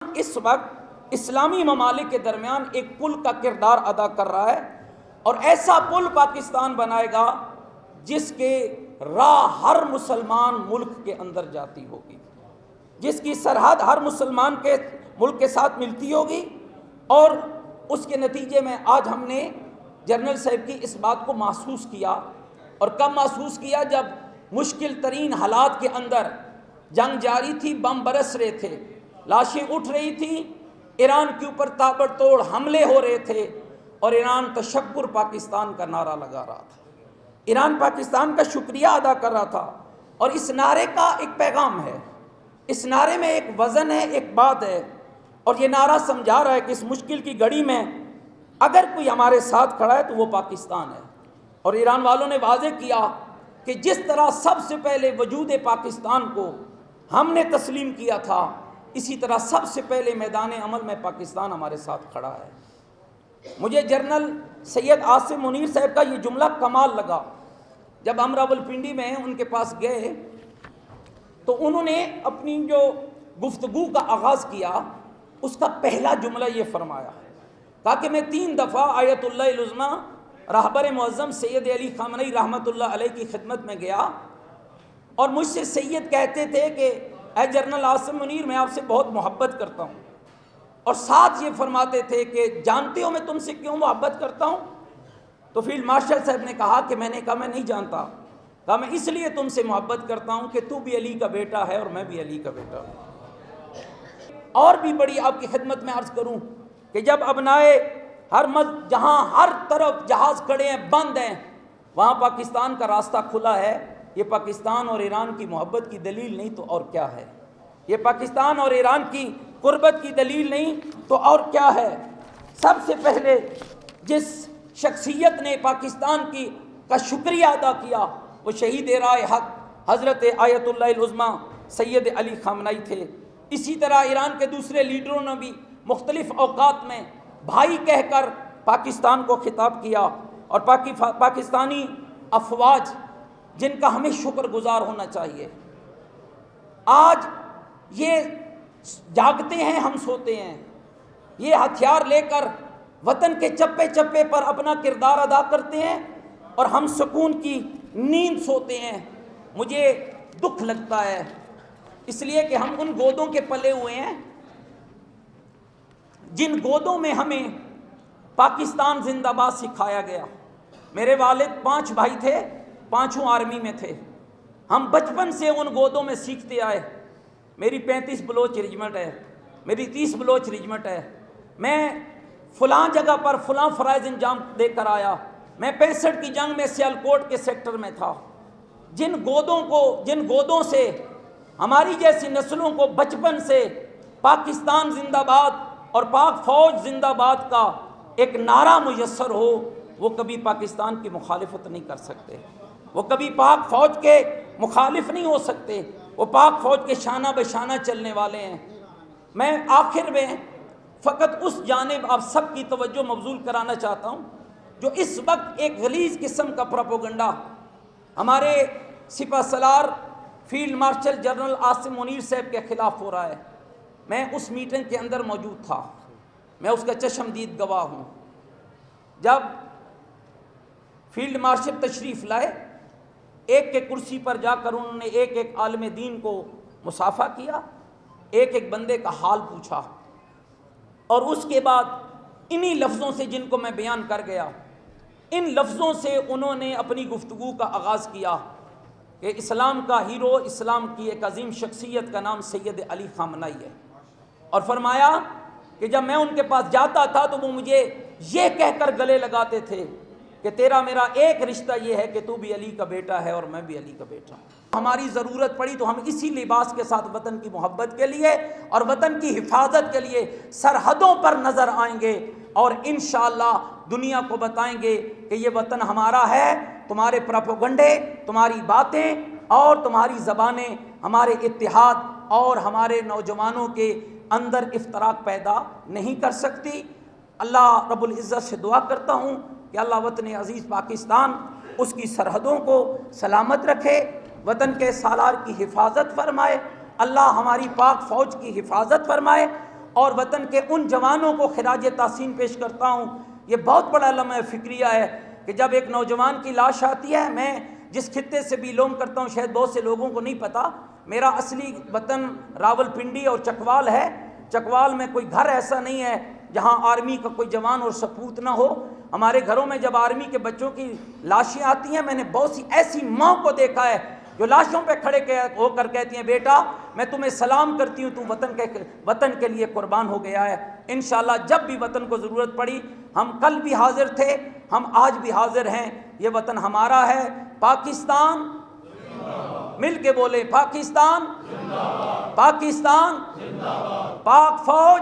اس وقت اسلامی ممالک کے درمیان ایک پل کا کردار ادا کر رہا ہے، اور ایسا پل پاکستان بنائے گا جس کے راہ ہر مسلمان ملک کے اندر جاتی ہوگی، جس کی سرحد ہر مسلمان کے ملک کے ساتھ ملتی ہوگی۔ اور اس کے نتیجے میں آج ہم نے جنرل صاحب کی اس بات کو محسوس کیا، اور کب محسوس کیا؟ جب مشکل ترین حالات کے اندر جنگ جاری تھی، بم برس رہے تھے، لاشیں اٹھ رہی تھیں، ایران کے اوپر تابڑ توڑ حملے ہو رہے تھے، اور ایران تشکر پاکستان کا نعرہ لگا رہا تھا، ایران پاکستان کا شکریہ ادا کر رہا تھا۔ اور اس نعرے کا ایک پیغام ہے، اس نعرے میں ایک وزن ہے، ایک بات ہے، اور یہ نعرہ سمجھا رہا ہے کہ اس مشکل کی گھڑی میں اگر کوئی ہمارے ساتھ کھڑا ہے تو وہ پاکستان ہے۔ اور ایران والوں نے واضح کیا کہ جس طرح سب سے پہلے وجود پاکستان کو ہم نے تسلیم کیا تھا، اسی طرح سب سے پہلے میدان عمل میں پاکستان ہمارے ساتھ کھڑا ہے۔ مجھے جنرل سید عاصم منیر صاحب کا یہ جملہ کمال لگا۔ جب ہم راولپنڈی میں ان کے پاس گئے تو انہوں نے اپنی جو گفتگو کا آغاز کیا، اس کا پہلا جملہ یہ فرمایا، کہا کہ میں 3 دفعہ آیت اللہ العظمیٰ رہبر معظم سید علی خامنئی رحمۃ اللہ علیہ کی خدمت میں گیا، اور مجھ سے سید کہتے تھے کہ اے جنرل عاصم منیر، میں آپ سے بہت محبت کرتا ہوں، اور ساتھ یہ فرماتے تھے کہ جانتے ہو میں تم سے کیوں محبت کرتا ہوں؟ تو فیلڈ مارشل صاحب نے کہا کہ میں نے کہا میں نہیں جانتا، کہا میں اس لیے تم سے محبت کرتا ہوں کہ تو بھی علی کا بیٹا ہے اور میں بھی علی کا بیٹا ہوں۔ اور بھی بڑی آپ کی خدمت میں عرض کروں کہ جب ابنائے ہر جہاں ہر طرف جہاز کھڑے ہیں، بند ہیں، وہاں پاکستان کا راستہ کھلا ہے، یہ پاکستان اور ایران کی محبت کی دلیل نہیں تو اور کیا ہے؟ یہ پاکستان اور ایران کی قربت کی دلیل نہیں تو اور کیا ہے؟ سب سے پہلے جس شخصیت نے پاکستان کا شکریہ ادا کیا وہ شہید راہ حق حضرت آیت اللہ العظمیٰ سید علی خامنئی تھے۔ اسی طرح ایران کے دوسرے لیڈروں نے بھی مختلف اوقات میں بھائی کہہ کر پاکستان کو خطاب کیا، اور پاکستانی افواج جن کا ہمیں شکر گزار ہونا چاہیے۔ آج یہ جاگتے ہیں، ہم سوتے ہیں، یہ ہتھیار لے کر وطن کے چپے چپے پر اپنا کردار ادا کرتے ہیں، اور ہم سکون کی نیند سوتے ہیں۔ مجھے دکھ لگتا ہے اس لیے کہ ہم ان گودوں کے پلے ہوئے ہیں جن گودوں میں ہمیں پاکستان زندہ باد سکھایا گیا۔ میرے والد 5 بھائی تھے، 5 آرمی میں تھے، ہم بچپن سے ان گودوں میں سیکھتے آئے۔ میری 35 بلوچ ریجمنٹ ہے، میری 30 بلوچ ریجمنٹ ہے، میں فلاں جگہ پر فلاں فرائض انجام دے کر آیا، میں 65 کی جنگ میں سیالکوٹ کے سیکٹر میں تھا۔ جن گودوں سے ہماری جیسی نسلوں کو بچپن سے پاکستان زندہ باد اور پاک فوج زندہ باد کا ایک نعرہ میسر ہو، وہ کبھی پاکستان کی مخالفت نہیں کر سکتے، وہ کبھی پاک فوج کے مخالف نہیں ہو سکتے، وہ پاک فوج کے شانہ بہ شانہ چلنے والے ہیں۔ میں آخر میں فقط اس جانب آپ سب کی توجہ مبذول کرانا چاہتا ہوں جو اس وقت ایک غلیظ قسم کا پروپیگنڈا ہمارے سپہ سالار field marshal general Asim Munir صاحب کے خلاف ہو رہا ہے۔ میں اس میٹنگ کے اندر موجود تھا، میں اس کا چشمدید گواہ ہوں۔ جب فیلڈ مارشل تشریف لائے، ایک کے کرسی پر جا کر انہوں نے ایک ایک عالم دین کو مصافحہ کیا، ایک ایک بندے کا حال پوچھا، اور اس کے بعد انہی لفظوں سے جن کو میں بیان کر گیا، ان لفظوں سے انہوں نے اپنی گفتگو کا آغاز کیا کہ اسلام کا ہیرو، اسلام کی ایک عظیم شخصیت کا نام سید علی خامنئی ہے، اور فرمایا کہ جب میں ان کے پاس جاتا تھا تو وہ مجھے یہ کہہ کر گلے لگاتے تھے کہ تیرا میرا ایک رشتہ یہ ہے کہ تو بھی علی کا بیٹا ہے اور میں بھی علی کا بیٹا ہوں۔ ہماری ضرورت پڑی تو ہم اسی لباس کے ساتھ وطن کی محبت کے لیے اور وطن کی حفاظت کے لیے سرحدوں پر نظر آئیں گے، اور انشاءاللہ دنیا کو بتائیں گے کہ یہ وطن ہمارا ہے۔ تمہارے پروپیگنڈے، تمہاری باتیں اور تمہاری زبانیں ہمارے اتحاد اور ہمارے نوجوانوں کے اندر افتراق پیدا نہیں کر سکتی۔ اللہ رب العزت سے دعا کرتا ہوں کہ اللہ وطن عزیز پاکستان اس کی سرحدوں کو سلامت رکھے، وطن کے سالار کی حفاظت فرمائے، اللہ ہماری پاک فوج کی حفاظت فرمائے، اور وطن کے ان جوانوں کو خراج تحسین پیش کرتا ہوں۔ یہ بہت بڑا لمحہ فکریہ ہے کہ جب ایک نوجوان کی لاش آتی ہے، میں جس خطے سے بیلونگ کرتا ہوں شاید بہت سے لوگوں کو نہیں پتہ، میرا اصلی وطن راولپنڈی اور چکوال ہے۔ چکوال میں کوئی گھر ایسا نہیں ہے جہاں آرمی کا کوئی جوان اور سپوت نہ ہو۔ ہمارے گھروں میں جب آرمی کے بچوں کی لاشیں آتی ہیں، میں نے بہت سی ایسی ماں کو دیکھا ہے جو لاشوں پہ کھڑے ہو کر کہتی ہیں بیٹا میں تمہیں سلام کرتی ہوں، تو وطن کے لیے قربان ہو گیا ہے۔ انشاءاللہ جب بھی وطن کو ضرورت پڑی، ہم کل بھی حاضر تھے، ہم آج بھی حاضر ہیں۔ یہ وطن ہمارا ہے۔ پاکستان، مل کے بولیں پاکستان، پاکستان، پاک فوج۔